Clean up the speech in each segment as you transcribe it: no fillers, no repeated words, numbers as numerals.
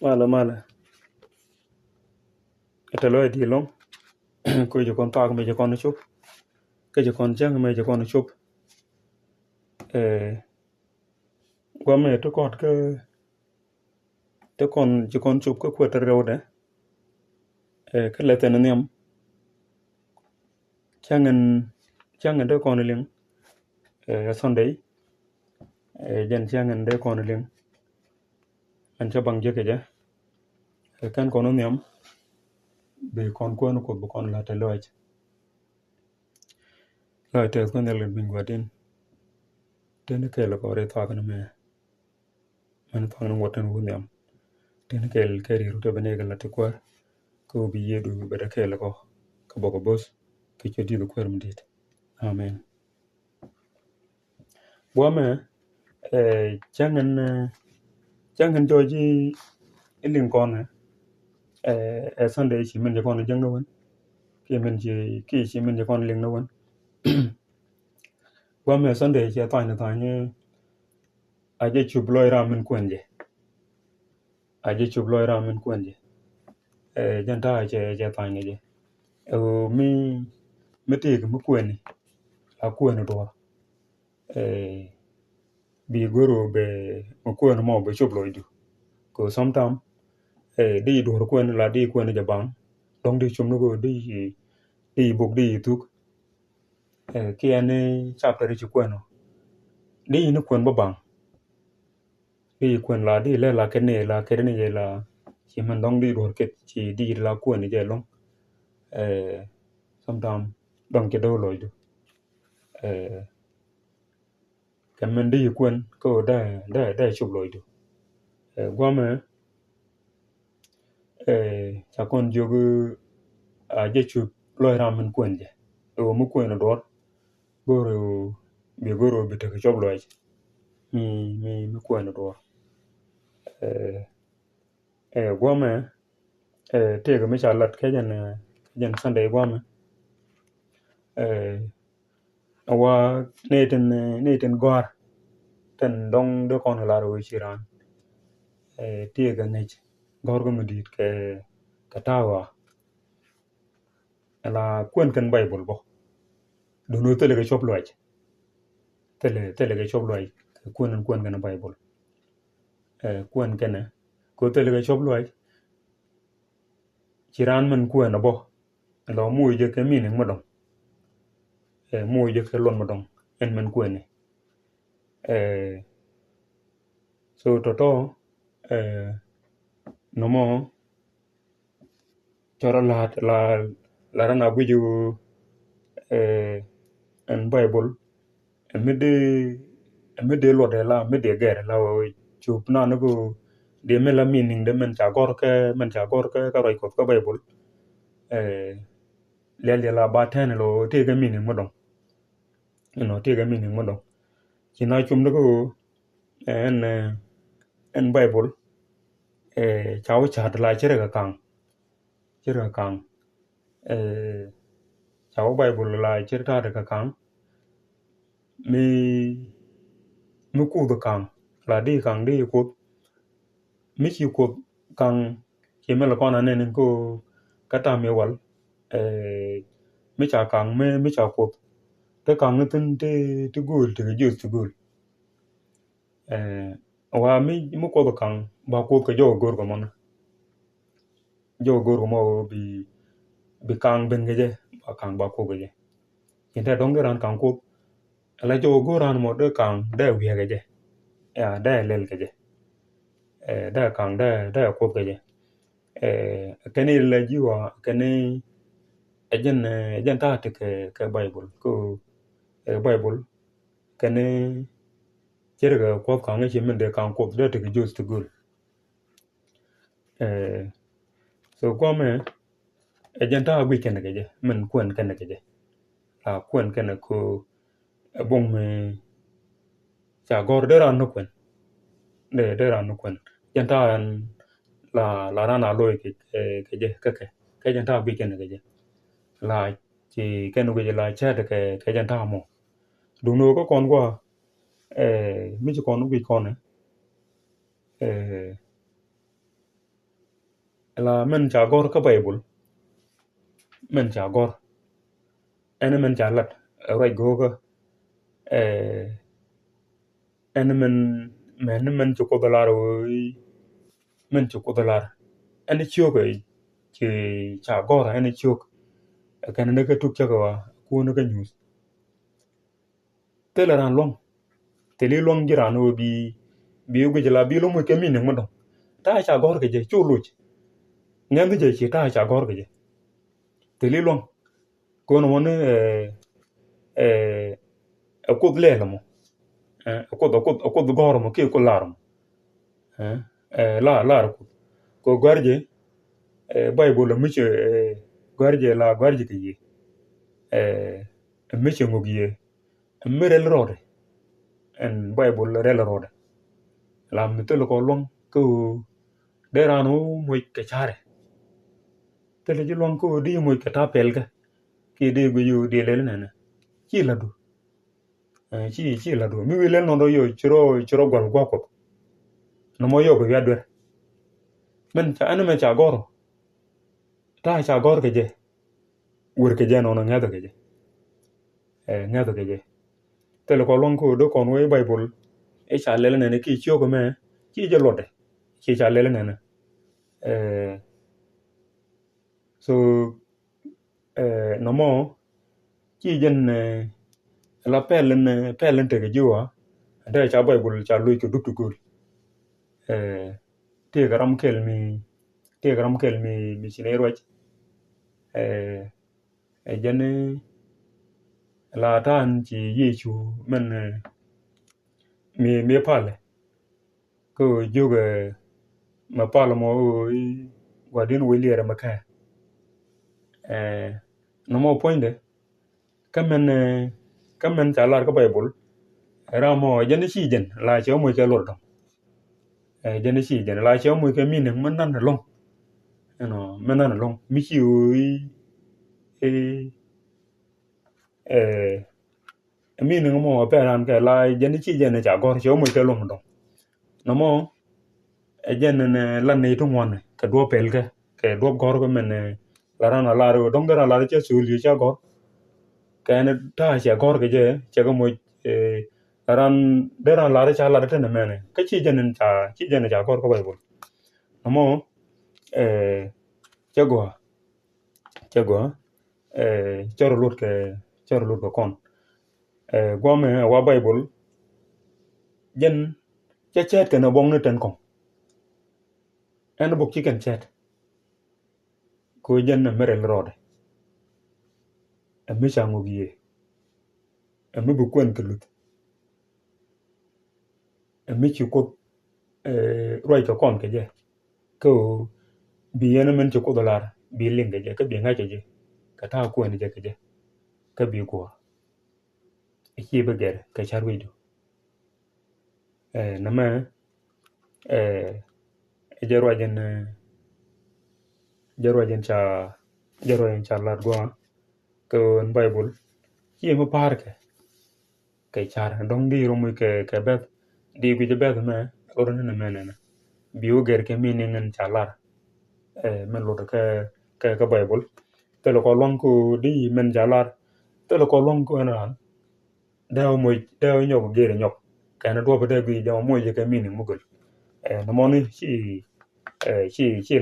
mala atelo di long ko je kon tag me je kon chup ke je kon jang me je kon chup eh gwa me to kon ke te kon je kon chup ko te rewde ke leten niam changen de kon ling sunday jen changen de kon ling an cha bang je ke je kan kon niam be kon ko bu kon la te loj la te kon le bin gwadin ten ke la ko re tag na me man tag na woten wu niam ten ke ri ru te bene ga la te kwa ko bi yedu be de ke la ko boko bos ke che di ko dit amen wame changen joji ilin kone sunday chi men je kon jeng no wen ki chi men je kon ling no wen wame sunday che ta ni aje chubloy ra men kwenje aje chubloy ra men kwenje janta che ta ni je mi ti mu kweni a kweni do bi goro be mu kweni mo be chubloy du ko sometime di do kweni la di kweni je bang dong di chum no go di buk di tuk ki ane chapter chi kweno di ni kwen bo bang di kwen la di le la kene je la chi man dong di do ket chi di la kwen je long sometime dong ke do lo du kan men di kwen ko da chup lo du gwa me cha kon jogu a je chup lo ra men kwen je o mu kwen do goro bi te chop lo mi kwen do gwa me te ga me cha lat ke jan sunday gwa me awa neten gwar ten dong de kon la ro chiran te ga nech gor go medit ke tawa la kwen kan bible bo do no tele ga chop lo tele ga chop lo kwen kan bible kwen kan ko tele ga chop lo chiran man kwen bo lo mu je ke min modong mu je ke lon modong en man kwen so toto no mo chora la rana guju en bible mede lo de la mede ger la chup na no go de mela meaning de men cha gor ke ka roi ko ka bible le la ba ten lo te ga meaning modong te ga meaning modong kina chum no go en bible chaw cha la chere ga kang chaw bible la chere ta ga kang mi ku da kang la di ku mi chi ku kang ki me la kona ne ko kata me wal mi cha kang mi cha ku te kang tin te gul te jus te gul wa mi ku da kang ba ku ka jo gor ko mon jo gor mo bi kang ben ge ba kang ba ku ge inte dong ran kang ku la jo goran mo de kang de wi ge ya da lel ge da kang da ku ge kene la jiwa kene ejen ta te ke bible ko bible kene cherga ko kang che men de kang ko de te just to good so come ejen ta wi kene ge men kwen kene ge a kwen kene ko bong me cha gor de ran no kwen de ran no kwen jen ta la rana loy ke jen ta wi kene ge la chi kene ge la cha de ke jen ta mo du no ko kon kwa mi chi kon wi kon la men cha gor ka Bible men cha gor ene men cha lat right go ka ene men chu ko dalar men chu ko dalar ene chio ka chi cha gor ene chio ka ne ka tuk cha ka wa ku ne ka news te la ran long te li long jiran o bi ugu jila bi lo mu ke min mo do ta cha gor ke je chu lu ngam je chi ta cha gor ke je te li long ko no ne akod le la mo akod gor mo ke ko lar mo la ko garje Bible mi che garje ke yi mi che ngogie merel rode en Bible rel rode la mi te ko long ko de ranu moy ke chare te le long ko di moy ke ta pel ka ki de gu yu de le ne chi la du chi la du mi wi le no do yo chiro gol gwa ko no mo yo ko ya dwer men cha ane men cha goro ta cha gor ke je wur ke je no no ngado ke je ngado ke je te le ko long ko do kon we Bible e cha le ne ki chio ko me chi je lode chi cha le ne so no mo chi jen la pelen te ke jiwa da cha Bible cha lui ke duktu gol te garam kel mi chine roj jene la tan chi yechu men mi pale ko juga ma pale mo wadin wiliere maka no mo poinde kamen cha lar ko Bible ra mo jene chi jen la che mo ke lor dom jene chi jen la che mo ke min men nan long no men nan long mi chi min mo peran ke la jene chi jen cha gor che mo ke long dom no mo jen ne lan ne tungwan ka do pel ke do gor ko men la ran la ro dong dara la che su li cha gor ka ne ta cha gor ke je che ko mo ran dara la cha la te ne men ka chi jen cha gor ko Bible no mo chego choro lut ko kon gome wa Bible jen cha chet ke na bong ne ten kon en bok chi ken chet ko jen na merel rode mi cha ngogie mi bu kwen ke lut mi chi ko roi ko kon ke je ko bi yen men chi ko dolar bi ling ke je ka bi nga ke je ka ta ko ni je ke je ka bi ko chi be ger ka char wi do na ma jarwa jen cha lar go ko Bible chi mo par ke char dong di ro mu ke bet di gu je bet me or ne me ne bi o ger ke mi ne cha lar men lo ke Bible te lo ko long ko di men cha lar te lo ko long ko na da nyok ger nyok ka na do ba de gu je mo je ke mi ne mugul no mo ni chi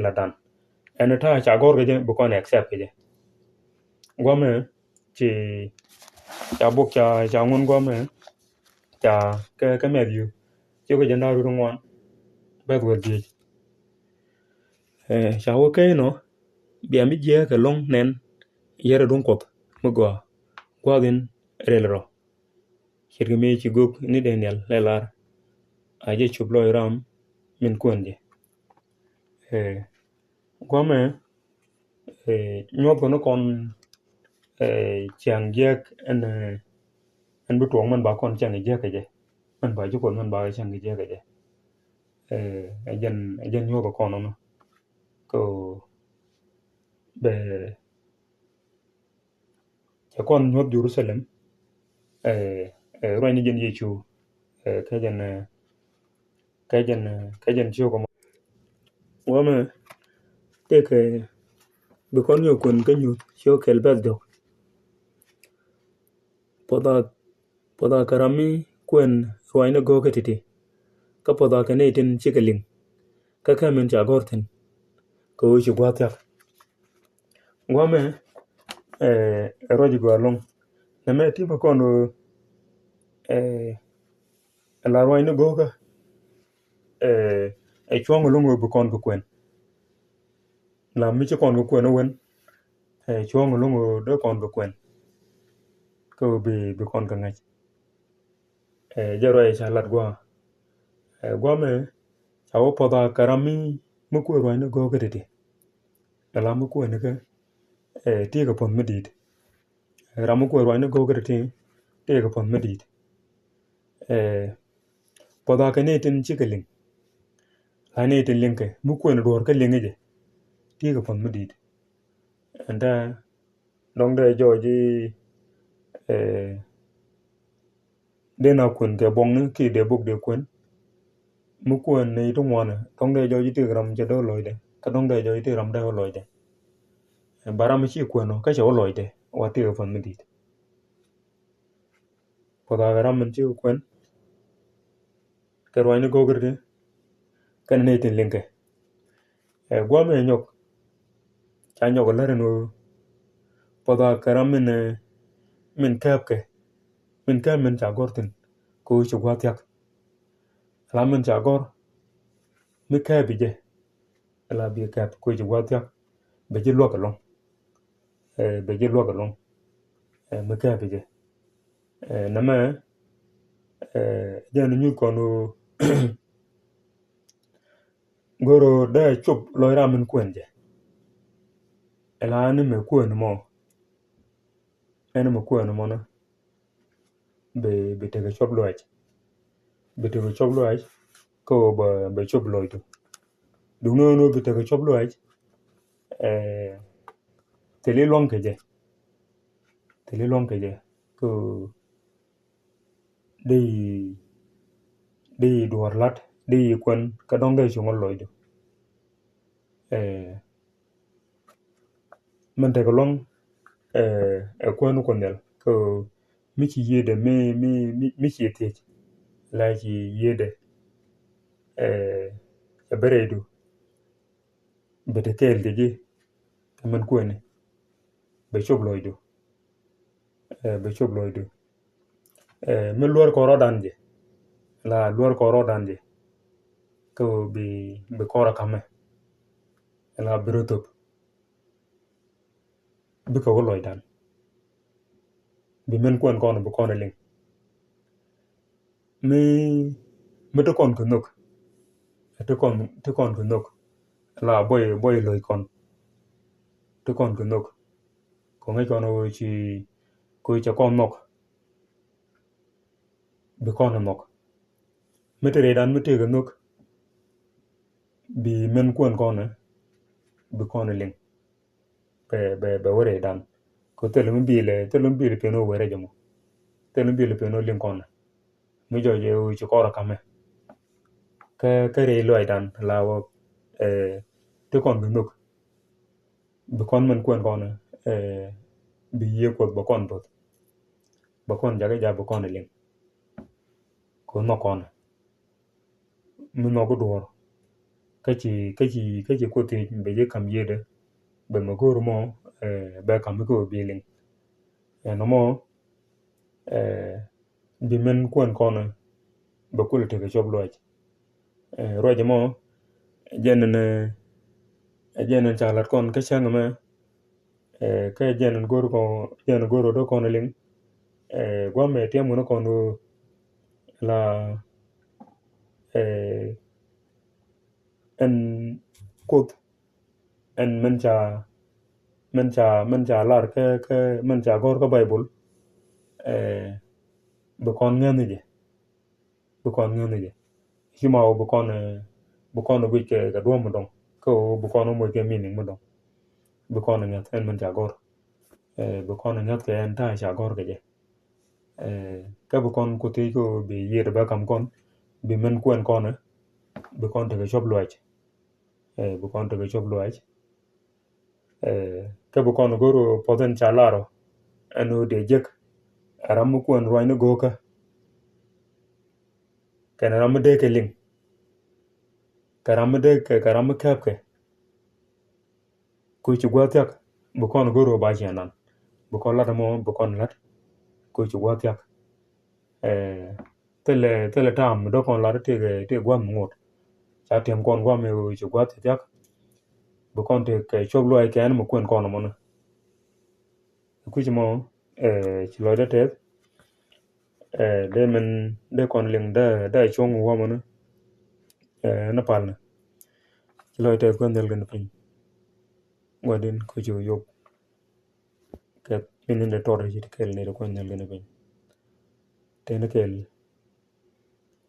la dan en ta cha gor ge bu kon accept ge gome chi cha buk cha ngun gome cha ke me view chi ko janda ru ngwan ba go di cha wo ke no bi ami je ke long nen yere dun kot mo go din relro chirge me chi gok ni denial lelar aje chublo ram min konje gome nyot ko no kon chang jek en bu tuong man ba kon chang jek je man ba ju kon man ba chang jek je ejen nyo ko kon no ko be cha kon nyot Jerusalem ro ni jen yechu ka jen chiyo ko gome teke be kon yo kun ke nyut sho kel bel dok poda karami kwen ruaine go ke titi ka poda ke ne tin chikeling ka men cha gorten ko chi gwatyak ngwame roji go along na me ti ba kono la ruaine go ka chwang lungo bu kon ko kwen la mi chi kon ko kwen wen chwang lungo do kon ko kwen ko bi kon ka ngach jaro cha lat gwame chawo poda karami mu ko ruaine go ke titi la mu ko ne ka ti ka pon medit ramu ko ruaine go ke titi ti ka pon medit poda ka ne tin chikeling la ne tin linke mu ko ne dor ka linge je ti ka pon medit anda dong de joji de na kun ke bong ne ki de buk de kun mu ko ne to ngwana dong de joji ti ram je do loide ka dong de joji ti ram de loide baram chi ko no ka che loide wa ti ka pon medit poda ram chi kun ke ruaine go gerde kan ne tin linke gwame nyok cha nyok la no poda karam min kapke min ka min cha gortin ko chi gwatyak la min cha gor mi ka bije la bi ka ko chi gwatyak be ji lo ka long be ji lo ka long mi ka bije na ma jan nyu ko no goro da chup lo ra min kwenje la ni me kwen mo ene mo kwen mo na be te ga chop lo ach be te ga chop lo ach ko be chop lo itu du no be te ga chop lo ach tele long ko de duar lat de kwen ka dong de chungol lo itu man te ga long kwen ko nel ko mi chi yede mi chi te la chi yede beredu bete kel de man kwen be chop lo itu mi luor ko rodanje la luor ko rodanje ko bi kora kame la brotop bi ko loy dan bi men kon bu kon ling mi to kon ko nok ko nok la boy loy kon to kon ko nok ko ngai kono chi ko cha kon nok bi kon nok mi te dan mi te ko nok bi men kon bi kon ling be wore dan ko telum bi le peno wore jamo telum bi le peno ling kon mi joje u chi kora kame ka re loy dan la wo to kon ko nok bi kon men kon bi ye ko ba kon jaga ja ba kon ling ko no kon mi no go dor ka chi ko te be je kam yede be mo gor mo be kam ko bi ling no mo bi men kon ba ko te ke job loj roje mo jenen chalat kon ka chang ma ka jenen goro do kon ling gwa me tiam no kon la en kut en men cha lar ke men cha gor ka bible be kon ngene je hima o be kon wi ke ga do mo dong ko be kon mo ke meaning mo dong be kon ngat en men cha gor be kon ngat ke en ta cha gor ke je ka be kon ko te ko be yer ba kam kon bi men kon be kon te ke shop loj be kon te ke shop loj ke bu kon goro poten chalaro anu de jek aram ku en roine goka kan ram de ke ling karam de ke karam kapke ku ci gwatyak bu kon goro ba janan bu kon lat mo bu kon lat ku ci gwatyak tele tam do kon lat te gwam ngot cha tem kon gwam e ci gwatyak bu kon te ke choblo ay kan mo kon kon mo ku ci mo ci lo de te de men de kon ling da chong wo mo na palna ci lo te kon del gan pin wadin ko ci yo ke min de torre ci kel ne ko del gan pin te na kel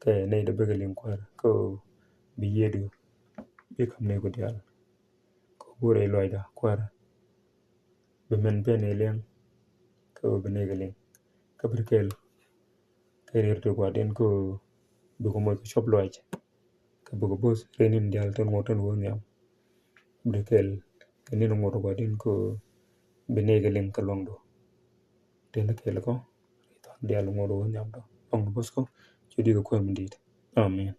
ke ne de begelin ko bi yedu bi kam ne ko dial ko bure loida kwara be men bene len ko be ne gelin ka berkel ke rirto ko den ko bi ko mo ko shop loide ka bu ko bos renin dial ton moton wo nyam berkel ke ne no ko den ko be ne gelin ka londo te na kel ko dial mo do nyam do on bos ko ci di ko mi dit amen